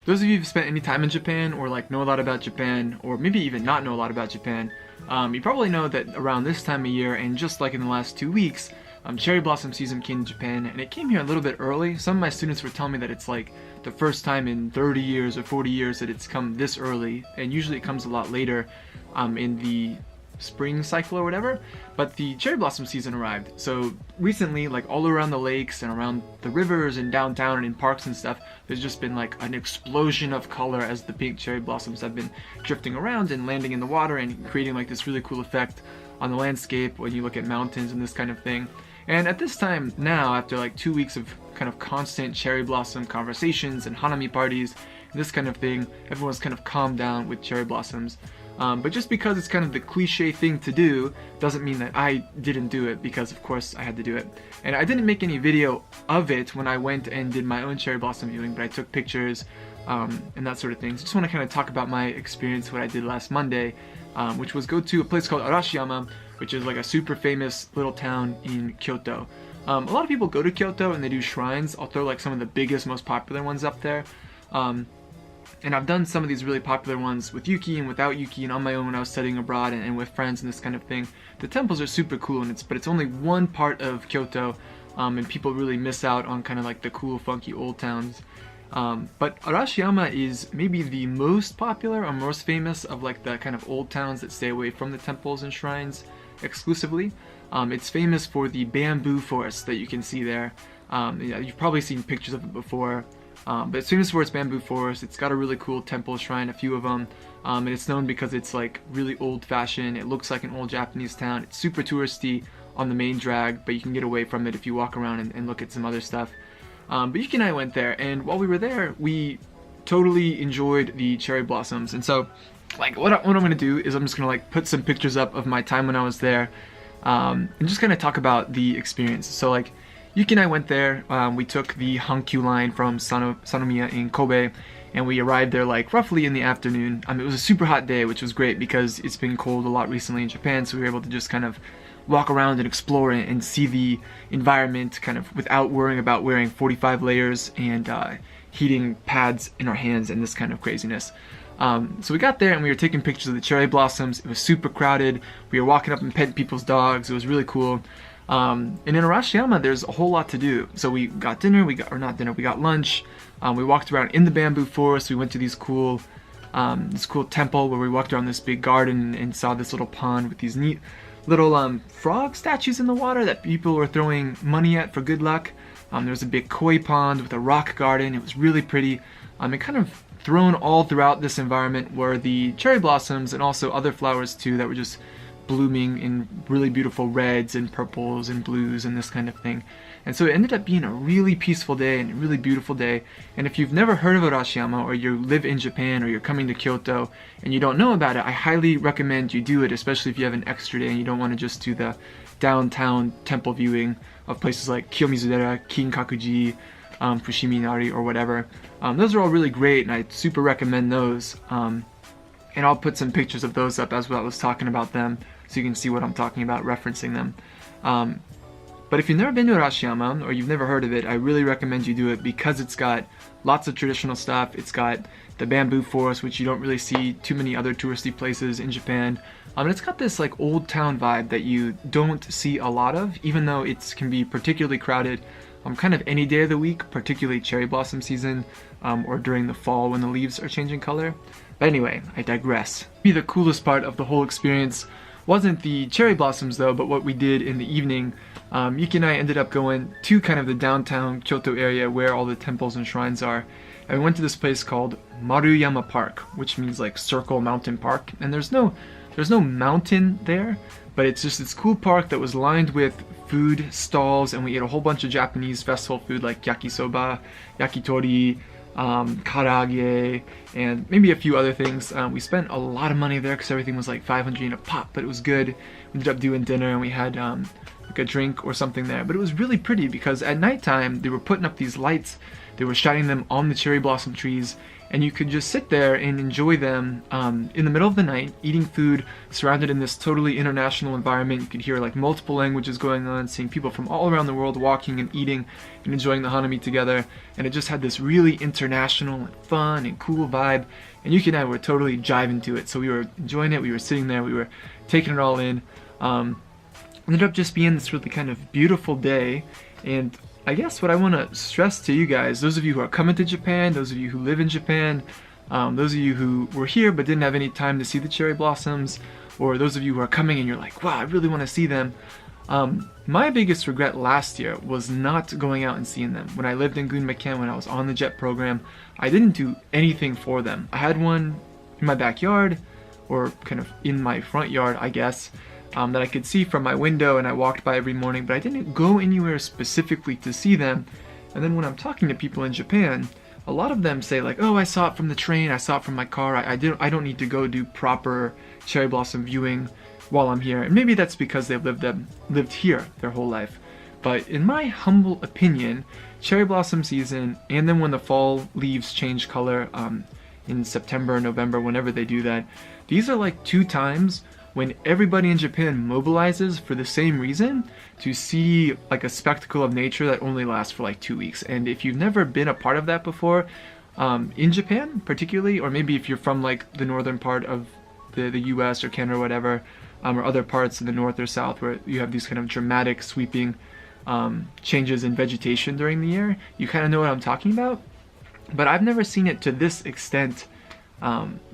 Those of you who've spent any time in Japan or like know a lot about Japan, or maybe even not know a lot about Japan, you probably know that around this time of year, and just like in the last 2 weeks, cherry blossom season came to Japan, and it came here a little bit early. Some of my students were telling me that it's like the first time in 30 years or 40 years that it's come this early, and usually it comes a lot later in the spring cycle or whatever. But the cherry blossom season arrived. So recently, like all around the lakes and around the rivers and downtown and in parks and stuff, there's just been like an explosion of color as the pink cherry blossoms have been drifting around and landing in the water and creating like this really cool effect on the landscape when you look at mountains and this kind of thing. And at this time now, after like 2 weeks of kind of constant cherry blossom conversations and Hanami parties, this kind of thing, everyone's kind of calmed down with cherry blossoms. But just because it's kind of the cliche thing to do doesn't mean that I didn't do it, because of course I had to do it. And I didn't make any video of it when I went and did my own cherry blossom viewing, but I took pictures and that sort of thing. So just want to kind of talk about my experience, what I did last Monday, which was go to a place called Arashiyama, which is like a super famous little town in Kyoto. A lot of people go to Kyoto and they do shrines. I'll throw like some of the biggest, most popular ones up there. And I've done some of these really popular ones with Yuki and without Yuki and on my own when I was studying abroad and with friends and this kind of thing. The temples are super cool, and but it's only one part of Kyoto, and people really miss out on kind of like the cool, funky old towns. But Arashiyama is maybe the most popular or most famous of like the kind of old towns that stay away from the temples and shrines exclusively. It's famous for the bamboo forest that you can see there. Yeah, you've probably seen pictures of it before. But it's famous for its bamboo forest. It's got a really cool temple shrine, a few of them, and it's known because it's like really old-fashioned. It looks like an old Japanese town. It's super touristy on the main drag, but you can get away from it if you walk around and look at some other stuff. But Yuki and I went there, and while we were there, we totally enjoyed the cherry blossoms. And so, like, what I'm gonna do is I'm just gonna like put some pictures up of my time when I was there, and just kind of talk about the experience. So like, Yuki and I went there. We took the Hankyu line from Sanomiya in Kobe, and we arrived there like roughly in the afternoon. It was a super hot day, which was great because it's been cold a lot recently in Japan, so we were able to just kind of walk around and explore and see the environment kind of without worrying about wearing 45 layers and heating pads in our hands and this kind of craziness. So we got there and we were taking pictures of the cherry blossoms. It was super crowded. We were walking up and petting people's dogs. It was really cool. And in Arashiyama, there's a whole lot to do. So we got dinner, we got lunch. We walked around in the bamboo forest. We went to this cool temple where we walked around this big garden and saw this little pond with these neat little frog statues in the water that people were throwing money at for good luck. There was a big koi pond with a rock garden. It was really pretty. And kind of thrown all throughout this environment were the cherry blossoms and also other flowers too that were just blooming in really beautiful reds and purples and blues and this kind of thing. And so it ended up being a really peaceful day and a really beautiful day. And if you've never heard of Arashiyama, or you live in Japan, or you're coming to Kyoto and you don't know about it, I highly recommend you do it, especially if you have an extra day and you don't want to just do the downtown temple viewing of places like Kiyomizu Dera, Kinkakuji, Fushimi-inari, or whatever. Those are all really great, and I super recommend those. And I'll put some pictures of those up as well. I was talking about them, so you can see what I'm talking about, referencing them. But if you've never been to Arashiyama, or you've never heard of it, I really recommend you do it because it's got lots of traditional stuff. It's got the bamboo forest, which you don't really see too many other touristy places in Japan. And it's got this like old town vibe that you don't see a lot of, even though it can be particularly crowded kind of any day of the week, particularly cherry blossom season, or during the fall when the leaves are changing color. But anyway, I digress. The coolest part of the whole experience wasn't the cherry blossoms though, but what we did in the evening. Yuki and I ended up going to kind of the downtown Kyoto area where all the temples and shrines are. And we went to this place called Maruyama Park, which means like Circle Mountain Park. And there's no mountain there, but it's just this cool park that was lined with food stalls, and we ate a whole bunch of Japanese festival food like yakisoba, yakitori, karage, and maybe a few other things. We spent a lot of money there because everything was like 500 yen a pop, but it was good. We ended up doing dinner and we had like a drink or something there, but it was really pretty because at nighttime they were putting up these lights They were shining them on the cherry blossom trees, and you could just sit there and enjoy them in the middle of the night, eating food, surrounded in this totally international environment. You could hear like multiple languages going on, seeing people from all around the world walking and eating and enjoying the Hanami together, and it just had this really international and fun and cool vibe, and Yuki and I were totally jiving to it. So we were enjoying it, we were sitting there, we were taking it all in. Ended up just being this really kind of beautiful day, and I guess what I want to stress to you guys, those of you who are coming to Japan, those of you who live in Japan, those of you who were here but didn't have any time to see the cherry blossoms, or those of you who are coming and you're like, wow, I really want to see them. My biggest regret last year was not going out and seeing them. When I lived in Gunma-ken, when I was on the JET program, I didn't do anything for them. I had one in my backyard, or kind of in my front yard, I guess, that I could see from my window, and I walked by every morning, but I didn't go anywhere specifically to see them. And then when I'm talking to people in Japan, a lot of them say like, oh, I saw it from the train, I saw it from my car, I don't need to go do proper cherry blossom viewing while I'm here. And maybe that's because they've lived here their whole life. But in my humble opinion, cherry blossom season, and then when the fall leaves change color in September, November, whenever they do that, these are like 2 times when everybody in Japan mobilizes for the same reason, to see like a spectacle of nature that only lasts for like 2 weeks. And if you've never been a part of that before, in Japan particularly, or maybe if you're from like the northern part of the US or Canada or whatever, or other parts of the north or south where you have these kind of dramatic sweeping changes in vegetation during the year, you kind of know what I'm talking about. But I've never seen it to this extent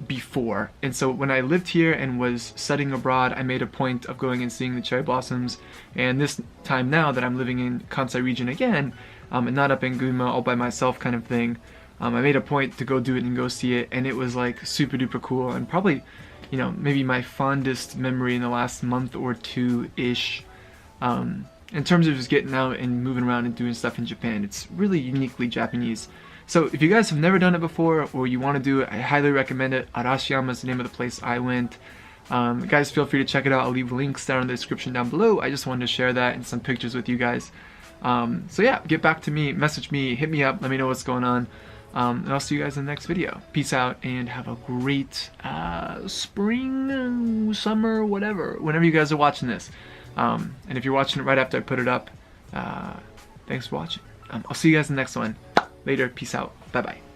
before. And so when I lived here and was studying abroad, I made a point of going and seeing the cherry blossoms. And this time now that I'm living in Kansai region again, and not up in Gunma all by myself kind of thing, I made a point to go do it and go see it, and it was like super duper cool, and probably, you know, maybe my fondest memory in the last month or two-ish. In terms of just getting out and moving around and doing stuff in Japan. It's really uniquely Japanese. So if you guys have never done it before, or you want to do it, I highly recommend it. Arashiyama is the name of the place I went. Guys, feel free to check it out. I'll leave links down in the description down below. I just wanted to share that and some pictures with you guys. So yeah, get back to me, message me, hit me up, let me know what's going on. And I'll see you guys in the next video. Peace out, and have a great spring, summer, whatever, whenever you guys are watching this. And if you're watching it right after I put it up, thanks for watching. I'll see you guys in the next one. Later, peace out, bye bye.